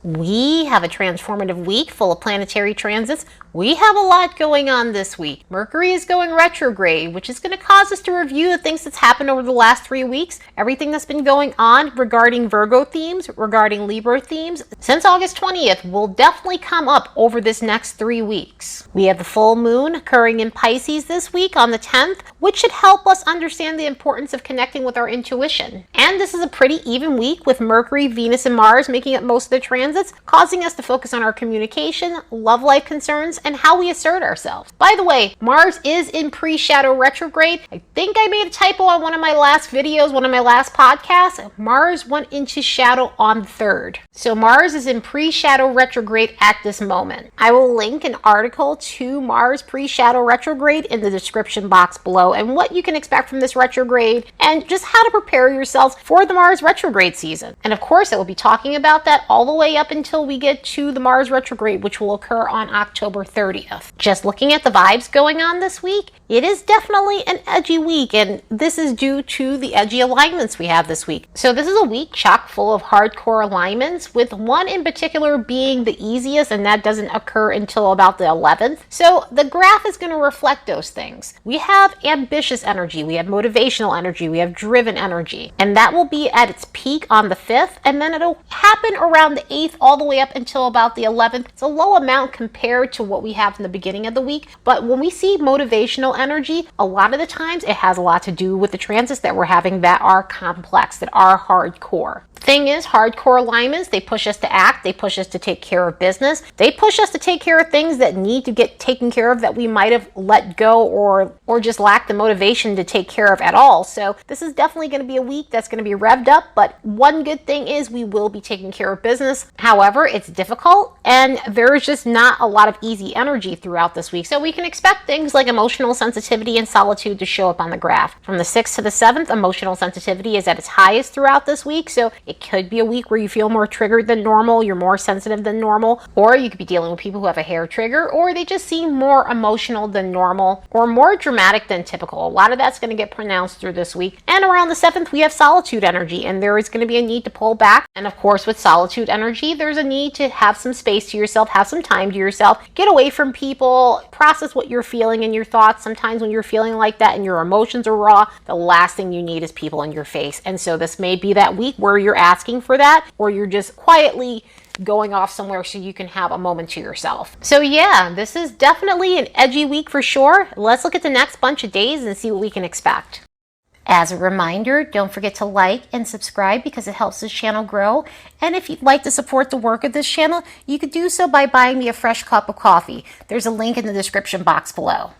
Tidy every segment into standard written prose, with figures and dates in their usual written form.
We have a transformative week full of planetary transits. We have a lot going on this week. Mercury is going retrograde, which is going to cause us to review the things that's happened over the last 3 weeks, everything that's been going on regarding Virgo themes, regarding Libra themes. Since August 20th will definitely come up over this next 3 weeks. We have the full moon occurring in Pisces this week on the 10th, which should help us understand the importance of connecting with our intuition. And this is a pretty even week with Mercury, Venus, and Mars making up most of the transits, causing us to focus on our communication, love life concerns, and how we assert ourselves. By the way, Mars is in pre-shadow retrograde. I think I made a typo on one of my last videos, one of my last podcasts. Mars went into shadow on the 3rd. So Mars is in pre-shadow retrograde at this moment. I will link an article to Mars pre-shadow retrograde in the description box below and what you can expect from this retrograde and just how to prepare yourselves for the Mars retrograde season. And of course, I will be talking about that all the way up until we get to the Mars retrograde, which will occur on October 30th. Just looking at the vibes going on this week, it is definitely an edgy week, and this is due to the edgy alignments we have this week. So this is a week chock full of hardcore alignments, with one in particular being the easiest, and that doesn't occur until about the 11th. So the graph is going to reflect those things. We have ambitious energy, we have motivational energy, we have driven energy, and that will be at its peak on the 5th, and then it'll happen around the 8th all the way up until about the 11th. It's a low amount compared to what we have in the beginning of the week, but when we see motivational energy, a lot of the times it has a lot to do with the transits that we're having that are complex, that are hardcore. Thing is, hardcore alignments, they push us to act, they push us to take care of business, they push us to take care of things that need to get taken care of that we might have let go or just lack the motivation to take care of at all. So this is definitely going to be a week that's going to be revved up, but one good thing is we will be taking care of business. However, it's difficult and there's just not a lot of easy energy throughout this week. So we can expect things like emotional sensitivity and solitude to show up on the graph. From the 6th to the 7th, emotional sensitivity is at its highest throughout this week, so it could be a week where you feel more triggered than normal, you're more sensitive than normal, or you could be dealing with people who have a hair trigger, or they just seem more emotional than normal, or more dramatic than typical. A lot of that's going to get pronounced through this week. And around the 7th, we have solitude energy, and there is going to be a need to pull back. And of course, with solitude energy, there's a need to have some space to yourself, have some time to yourself, get away from people, process what you're feeling and your thoughts. Sometimes when you're feeling like that and your emotions are raw, the last thing you need is people in your face. And so this may be that week where you're asking for that, or you're just quietly going off somewhere so you can have a moment to yourself. So yeah, this is definitely an edgy week for sure. Let's look at the next bunch of days and see what we can expect. As a reminder, don't forget to like and subscribe because it helps this channel grow. And if you'd like to support the work of this channel, you could do so by buying me a fresh cup of coffee. There's a link in the description box below.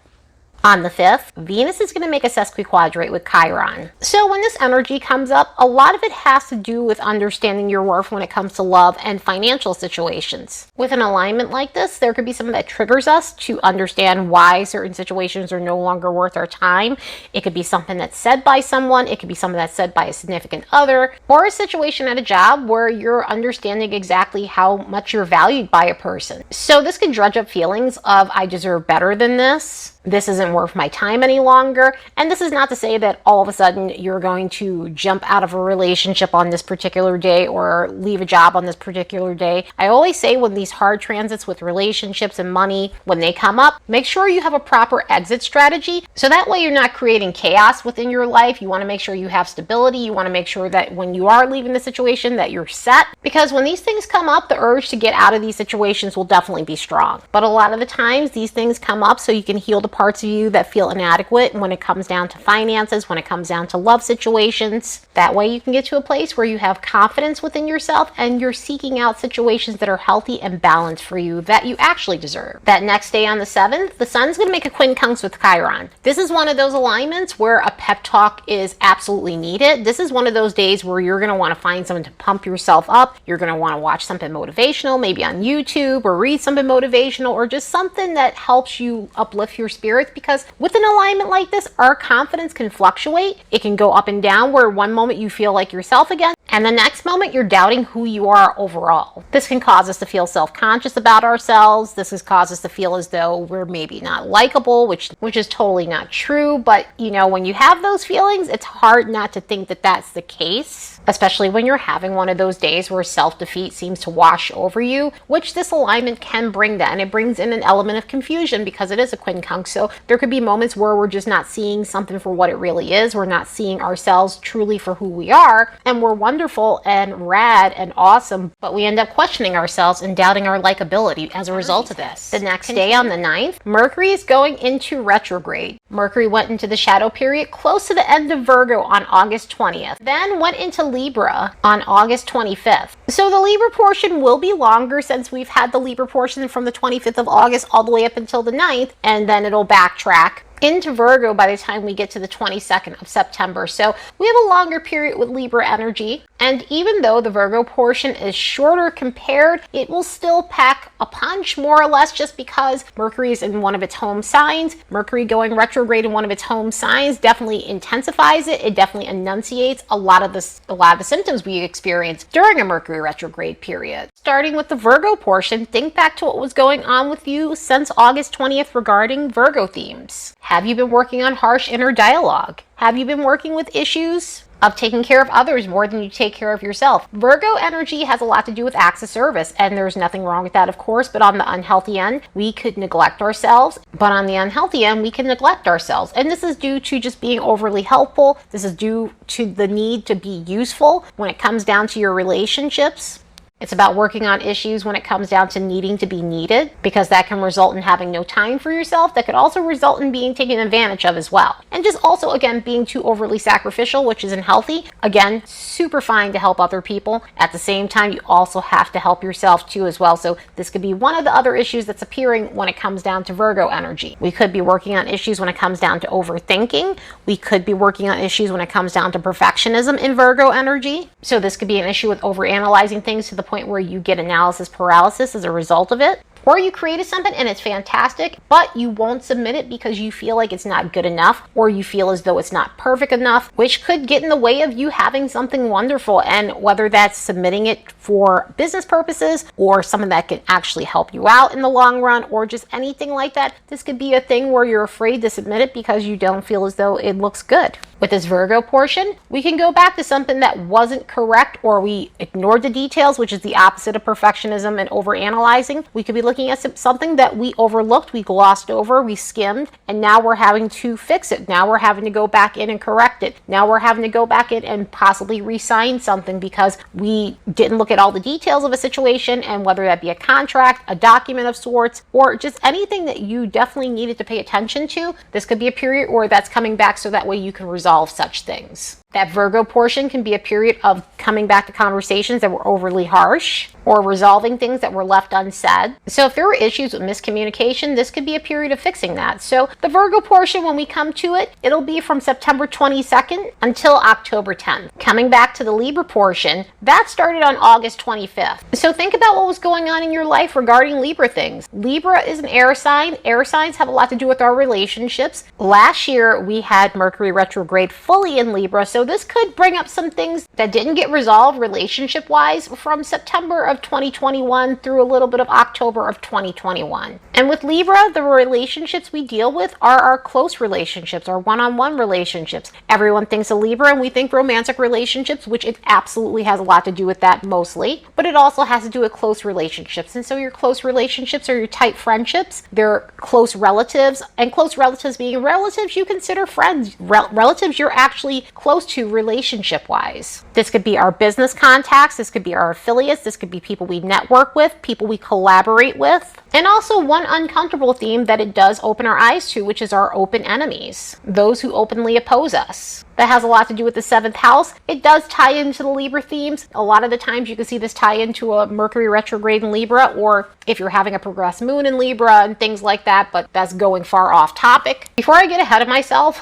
On the 5th, Venus is going to make a Sesquiquadrate with Chiron. So when this energy comes up, a lot of it has to do with understanding your worth when it comes to love and financial situations. With an alignment like this, there could be something that triggers us to understand why certain situations are no longer worth our time. It could be something that's said by someone, it could be something that's said by a significant other, or a situation at a job where you're understanding exactly how much you're valued by a person. So this can dredge up feelings of, I deserve better than this isn't worth my time any longer. And this is not to say that all of a sudden you're going to jump out of a relationship on this particular day or leave a job on this particular day. I always say when these hard transits with relationships and money, when they come up, make sure you have a proper exit strategy. So that way you're not creating chaos within your life. You want to make sure you have stability. You want to make sure that when you are leaving the situation that you're set. Because when these things come up, the urge to get out of these situations will definitely be strong. But a lot of the times these things come up so you can heal the parts of you that feel inadequate when it comes down to finances, when it comes down to love situations. That way you can get to a place where you have confidence within yourself and you're seeking out situations that are healthy and balanced for you that you actually deserve. That next day on the 7th, the sun's going to make a quincunx with Chiron. This is one of those alignments where a pep talk is absolutely needed. This is one of those days where you're going to want to find something to pump yourself up. You're going to want to watch something motivational, maybe on YouTube, or read something motivational, or just something that helps you uplift your spirits, because with an alignment like this, our confidence can fluctuate. It can go up and down, where one moment you feel like yourself again, And the next moment, you're doubting who you are overall. This can cause us to feel self-conscious about ourselves. This can cause us to feel as though we're maybe not likable, which is totally not true. But, you know, when you have those feelings, it's hard not to think that that's the case, especially when you're having one of those days where self-defeat seems to wash over you, which this alignment can bring that. And it brings in an element of confusion because it is a quincunx. So there could be moments where we're just not seeing something for what it really is. We're not seeing ourselves truly for who we are. And we're wonderful and rad and awesome, but we end up questioning ourselves and doubting our likability as a result of this. The next day on the 9th, Mercury is going into retrograde. Mercury went into the shadow period close to the end of Virgo on August 20th, then went into Libra on August 25th. So the Libra portion will be longer since we've had the Libra portion from the 25th of August all the way up until the 9th, and then it'll backtrack into Virgo by the time we get to the 22nd of September. So we have a longer period with Libra energy. And even though the Virgo portion is shorter compared, it will still pack a punch more or less just because Mercury is in one of its home signs. Mercury going retrograde in one of its home signs definitely intensifies it. It definitely enunciates a lot of the symptoms we experience during a Mercury retrograde period. Starting with the Virgo portion, think back to what was going on with you since August 20th regarding Virgo themes. Have you been working on harsh inner dialogue? Have you been working with issues of taking care of others more than you take care of yourself? Virgo energy has a lot to do with acts of service, and there's nothing wrong with that, of course, but on the unhealthy end, we could neglect ourselves, but on the unhealthy end, we can neglect ourselves. And this is due to just being overly helpful. This is due to the need to be useful when it comes down to your relationships. It's about working on issues when it comes down to needing to be needed, because that can result in having no time for yourself. That could also result in being taken advantage of as well. And just also, again, being too overly sacrificial, which isn't healthy. Again, super fine to help other people. At the same time, you also have to help yourself too as well. So this could be one of the other issues that's appearing when it comes down to Virgo energy. We could be working on issues when it comes down to overthinking. We could be working on issues when it comes down to perfectionism in Virgo energy. So this could be an issue with overanalyzing things to the point where you get analysis paralysis as a result of it. Or you created something and it's fantastic, but you won't submit it because you feel like it's not good enough, or you feel as though it's not perfect enough, which could get in the way of you having something wonderful. And whether that's submitting it for business purposes or something that can actually help you out in the long run, or just anything like that, this could be a thing where you're afraid to submit it because you don't feel as though it looks good. With this Virgo portion, we can go back to something that wasn't correct, or we ignored the details, which is the opposite of perfectionism and overanalyzing. We could be looking at something that we overlooked, we glossed over, we skimmed, and now we're having to fix it. Now we're having to go back in and correct it. Now we're having to go back in and possibly re-sign something because we didn't look at all the details of a situation, and whether that be a contract, a document of sorts, or just anything that you definitely needed to pay attention to, this could be a period where that's coming back so that way you can resolve such things. That Virgo portion can be a period of coming back to conversations that were overly harsh, or resolving things that were left unsaid. So if there were issues with miscommunication, this could be a period of fixing that. So the Virgo portion, when we come to it, it'll be from September 22nd until October 10th. Coming back to the Libra portion, that started on August 25th. So think about what was going on in your life regarding Libra things. Libra is an air sign. Air signs have a lot to do with our relationships. Last year, we had Mercury retrograde fully in Libra, so this could bring up some things that didn't get resolved relationship-wise from September of 2021 through a little bit of October of 2021. And with Libra, the relationships we deal with are our close relationships, our one-on-one relationships. Everyone thinks of Libra and we think romantic relationships, which it absolutely has a lot to do with that mostly, but it also has to do with close relationships. And so your close relationships are your tight friendships, they're close relatives, and close relatives being relatives you consider friends, relatives you're actually close to relationship-wise. This could be our business contacts, this could be our affiliates, this could be people we network with, people we collaborate with. And also one uncomfortable theme that it does open our eyes to, which is our open enemies, those who openly oppose us. That has a lot to do with the 7th house. It does tie into the Libra themes. A lot of the times you can see this tie into a Mercury retrograde in Libra, or if you're having a progressed moon in Libra and things like that, but that's going far off topic. Before I get ahead of myself,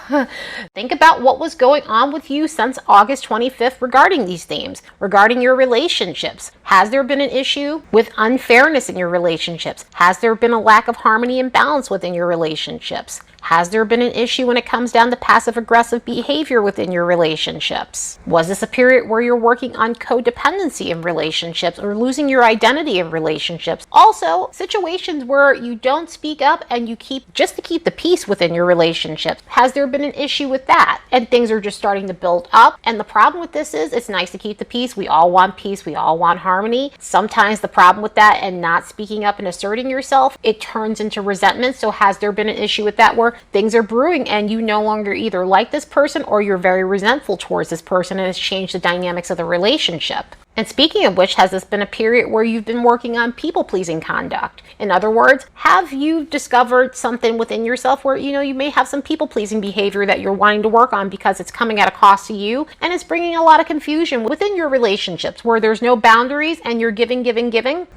think about what was going on with you since August 25th regarding these themes, regarding your relationships. Has there been an issue with unfairness in your relationships? Has there been a lack of harmony and balance within your relationships? Has there been an issue when it comes down to passive-aggressive behavior within your relationships? Was this a period where you're working on codependency in relationships or losing your identity in relationships? Also, situations where you don't speak up and you keep just to keep the peace within your relationships. Has there been an issue with that? And things are just starting to build up. And the problem with this is it's nice to keep the peace. We all want peace. We all want harmony. Sometimes the problem with that and not speaking up and asserting yourself, it turns into resentment. So has there been an issue with that where things are brewing and you no longer either like this person or you're very resentful towards this person and it's changed the dynamics of the relationship? And speaking of which, has this been a period where you've been working on people-pleasing conduct? In other words, have you discovered something within yourself where, you may have some people-pleasing behavior that you're wanting to work on because it's coming at a cost to you and it's bringing a lot of confusion within your relationships where there's no boundaries and you're giving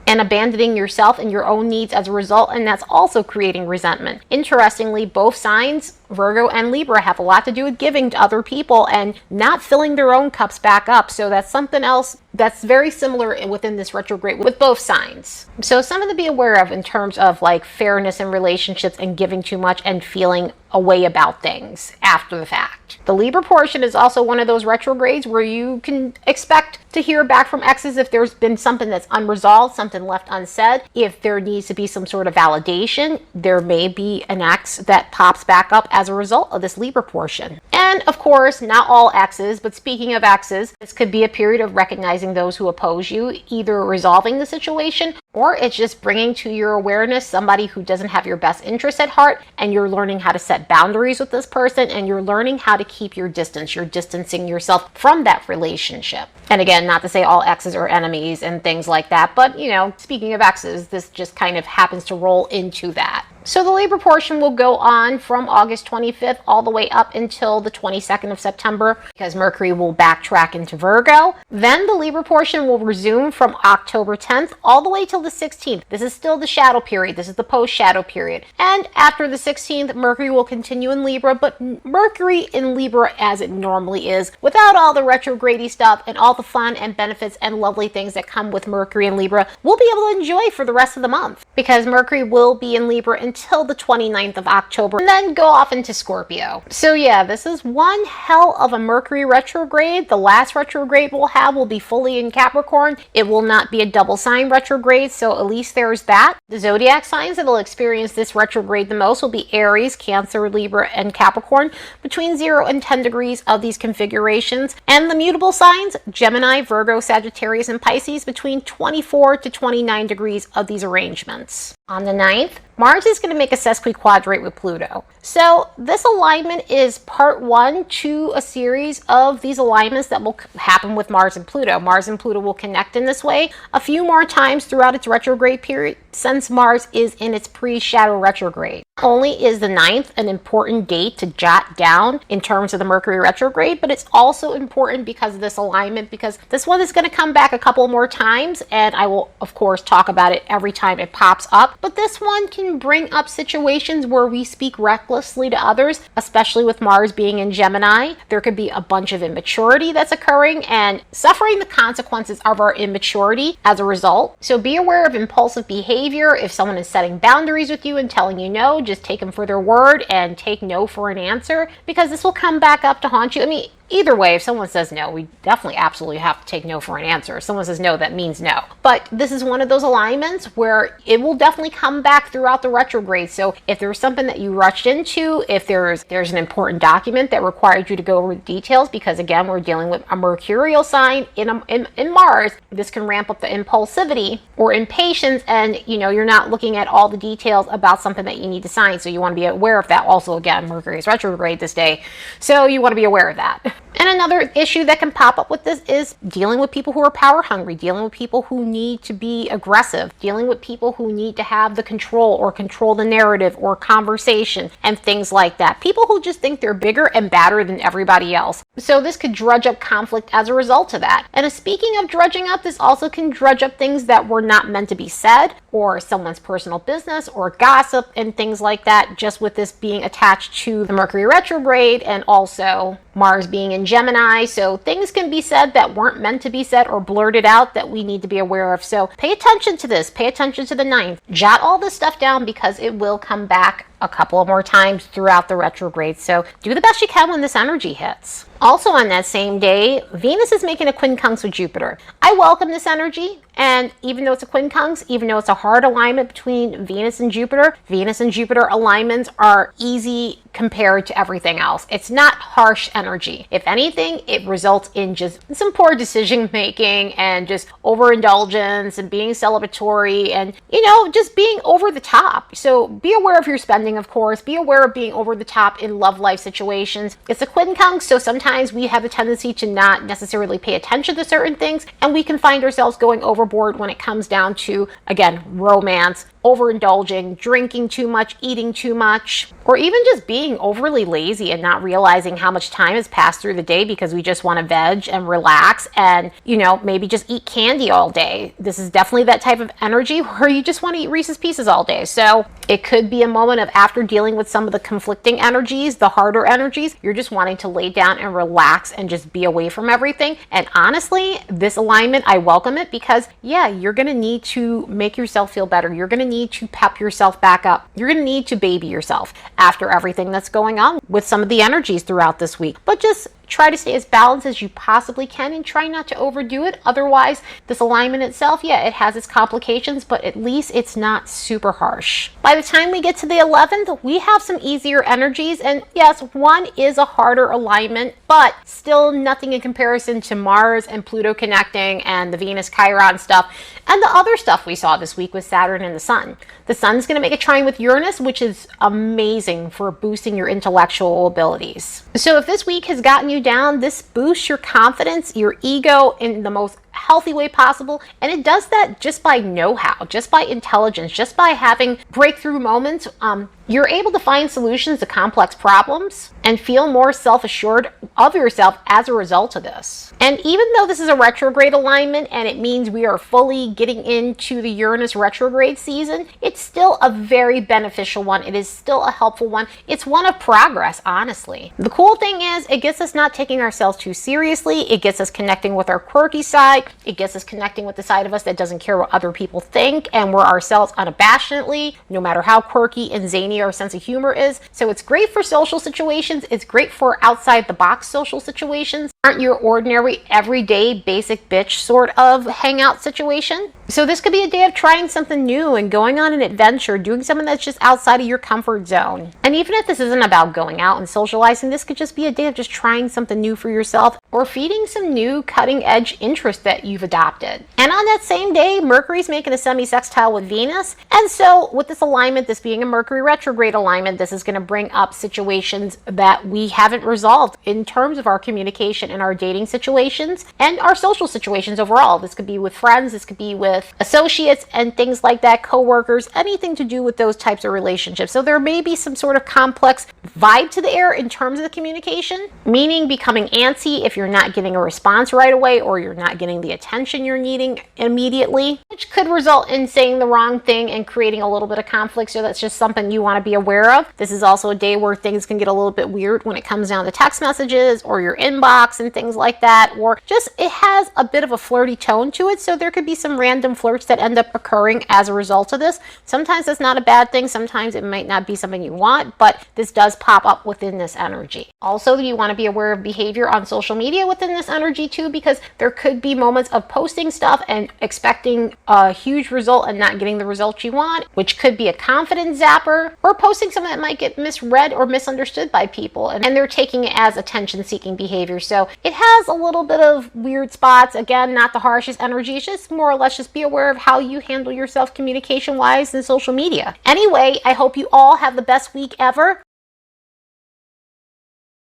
and abandoning yourself and your own needs as a result, and that's also creating resentment. Interestingly, both signs, Virgo and Libra, have a lot to do with giving to other people and not filling their own cups back up. So that's something else that's very similar within this retrograde with both signs. So something to be aware of in terms of like fairness in relationships and giving too much and feeling a way about things after the fact. The Libra portion is also one of those retrogrades where you can expect to hear back from exes if there's been something that's unresolved, something left unsaid. If there needs to be some sort of validation, there may be an ex that pops back up as a result of this Libra portion. And of course, not all exes, but speaking of exes, this could be a period of recognizing those who oppose you, either resolving the situation or it's just bringing to your awareness somebody who doesn't have your best interest at heart, and you're learning how to set boundaries with this person and you're learning how to keep your distance. You're distancing yourself from that relationship. And again, not to say all exes are enemies and things like that, but speaking of exes, this just kind of happens to roll into that. So the Libra portion will go on from August 25th all the way up until the 22nd of September because Mercury will backtrack into Virgo. Then the Libra portion will resume from October 10th all the way till the 16th. This is still the shadow period. This is the post-shadow period. And after the 16th, Mercury will continue in Libra, but Mercury in Libra as it normally is, without all the retrograde stuff and all the fun and benefits and lovely things that come with Mercury in Libra, we'll be able to enjoy for the rest of the month because Mercury will be in Libra until the 29th of October and then go off into Scorpio. So yeah, this is one hell of a Mercury retrograde. The last retrograde we'll have will be fully in Capricorn. It will not be a double sign retrograde, so at least there's that. The zodiac signs that will experience this retrograde the most will be Aries, Cancer, Libra, and Capricorn, between 0 and 10 degrees of these configurations. And the mutable signs, Gemini, Virgo, Sagittarius, and Pisces, between 24 to 29 degrees of these arrangements. On the 9th, Mars is going to make a sesquiquadrate with Pluto. So this alignment is part one to a series of these alignments that will happen with Mars and Pluto. Mars and Pluto will connect in this way a few more times throughout its retrograde period since Mars is in its pre-shadow retrograde. Not only is the 9th an important date to jot down in terms of the Mercury retrograde, but it's also important because of this alignment, because this one is going to come back a couple more times, and I will, of course, talk about it every time it pops up. But this one can bring up situations where we speak recklessly to others, especially with Mars being in Gemini. There could be a bunch of immaturity that's occurring and suffering the consequences of our immaturity as a result. So be aware of impulsive behavior. If someone is setting boundaries with you and telling you no, just take them for their word and take no for an answer, because this will come back up to haunt you. I mean, either way, if someone says no, we definitely absolutely have to take no for an answer. If someone says no, that means no. But this is one of those alignments where it will definitely come back throughout the retrograde. So if there's something that you rushed into, if there's an important document that required you to go over the details, because again, we're dealing with a mercurial sign in Mars, this can ramp up the impulsivity or impatience, and you're not looking at all the details about something that you need to sign. So you want to be aware of that. Also, again, Mercury is retrograde this day, so you want to be aware of that. And another issue that can pop up with this is dealing with people who are power hungry, dealing with people who need to be aggressive, dealing with people who need to have the control or control the narrative or conversation and things like that. People who just think they're bigger and badder than everybody else. So this could drudge up conflict as a result of that. And speaking of drudging up, this also can drudge up things that were not meant to be said, or someone's personal business or gossip and things like that, just with this being attached to the Mercury retrograde and also Mars being in Gemini. So things can be said that weren't meant to be said or blurted out that we need to be aware of. So pay attention to this. Pay attention to the 9th. Jot all this stuff down because it will come back a couple of more times throughout the retrograde. So do the best you can when this energy hits. Also on that same day, Venus is making a quincunx with Jupiter. I welcome this energy, and even though it's a quincunx, even though it's a hard alignment between Venus and Jupiter alignments are easy compared to everything else. It's not harsh energy. If anything, it results in just some poor decision making and just overindulgence and being celebratory and, just being over the top. So be aware of your spending, of course. Be aware of being over the top in love life situations. It's a quincunx, so sometimes we have a tendency to not necessarily pay attention to certain things, and we can find ourselves going overboard when it comes down to, again, romance, overindulging, drinking too much, eating too much, or even just being overly lazy and not realizing how much time has passed through the day because we just want to veg and relax and, maybe just eat candy all day. This is definitely that type of energy where you just want to eat Reese's Pieces all day. So it could be a moment of, after dealing with some of the conflicting energies, the harder energies, you're just wanting to lay down and relax and just be away from everything. And honestly, this alignment, I welcome it because, you're going to need to make yourself feel better. You're going to need to pep yourself back up. You're going to need to baby yourself after everything that's going on with some of the energies throughout this week. But just try to stay as balanced as you possibly can and try not to overdo it. Otherwise, this alignment itself, it has its complications, but at least it's not super harsh. By the time we get to the 11th, we have some easier energies. And yes, one is a harder alignment, but still nothing in comparison to Mars and Pluto connecting and the Venus Chiron stuff. And the other stuff we saw this week with Saturn and the Sun. The Sun's going to make a trine with Uranus, which is amazing for boosting your intellectual abilities. So if this week has gotten you down, this boosts your confidence, your ego in the most healthy way possible. And it does that just by know-how, just by intelligence, just by having breakthrough moments. You're able to find solutions to complex problems and feel more self-assured of yourself as a result of this. And even though this is a retrograde alignment and it means we are fully getting into the Uranus retrograde season, it's still a very beneficial one. It is still a helpful one. It's one of progress, honestly. The cool thing is it gets us not taking ourselves too seriously. It gets us connecting with our quirky side. It gets us connecting with the side of us that doesn't care what other people think, and we're ourselves unabashedly, no matter how quirky and zany our sense of humor is. So it's great for social situations. It's great for outside the box social situations. Aren't your ordinary, everyday, basic bitch sort of hangout situation. So this could be a day of trying something new and going on an adventure, doing something that's just outside of your comfort zone. And even if this isn't about going out and socializing, this could just be a day of just trying something new for yourself or feeding some new cutting edge interest that you've adopted. And on that same day, Mercury's making a semisextile with Venus. And so with this alignment, this being a Mercury retrograde alignment, this is going to bring up situations that we haven't resolved in terms of our communication and our dating situations and our social situations overall. This could be with friends, this could be with associates and things like that, co-workers, anything to do with those types of relationships. So there may be some sort of complex vibe to the air in terms of the communication, meaning becoming antsy if you're not getting a response right away or you're not getting the attention you're needing immediately, which could result in saying the wrong thing and creating a little bit of conflict. So that's just something you want to be aware of. This is also a day where things can get a little bit weird when it comes down to text messages or your inbox and things like that, or just it has a bit of a flirty tone to it. So there could be some random flirts that end up occurring as a result of this. Sometimes that's not a bad thing. Sometimes it might not be something you want, but this does pop up within this energy. Also, you want to be aware of behavior on social media within this energy too, because there could be moments of posting stuff and expecting a huge result and not getting the result you want, which could be a confidence zapper, or posting something that might get misread or misunderstood by people and they're taking it as attention-seeking behavior. So it has a little bit of weird spots. Again, not the harshest energy. It's just more or less just be aware of how you handle yourself communication-wise in social media. Anyway, I hope you all have the best week ever.